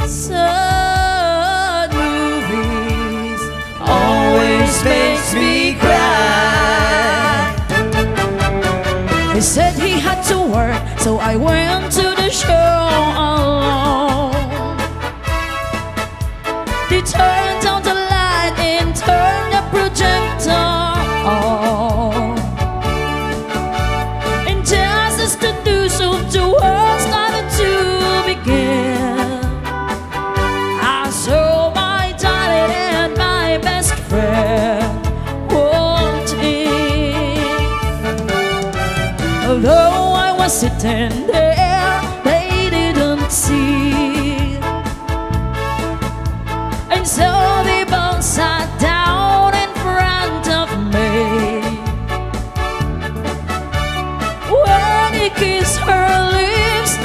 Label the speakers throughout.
Speaker 1: Sad movies always makes me cry. He said he had to work, so I went to the show alone. They turned on the light and turned the projector on. And just as the news of the world started to begin, I saw my darling and my best friend walked in. Although I was sitting there, they didn't see. And so they both sat down in front of me. When he kissed her lips, I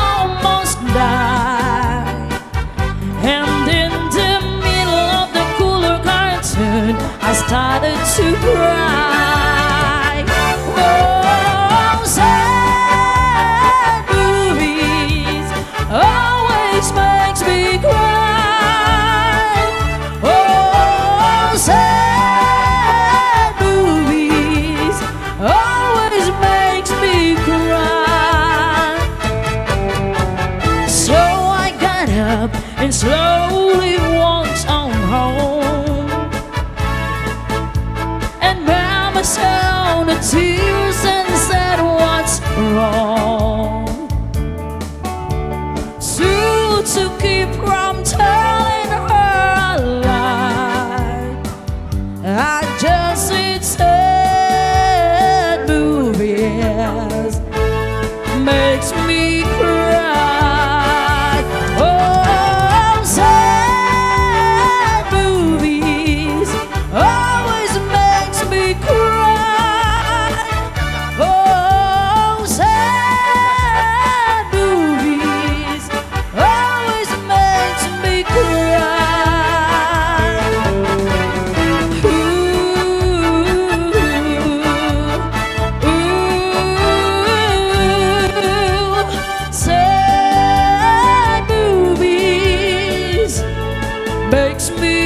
Speaker 1: almost died. And in the middle of the cooler cartoon, I started to cry. Oh, sad movies always makes me cry. Oh, sad movies always makes me cry. So I got up and slowly walked on home, and Mama saw the tears and said, "What's wrong?" So to keep from telling her a lie, I just said sad movies makes me cry. Oh, sad movies always makes me cry. Oh, sad movies always makes me cry. Ooh, sad movies makes me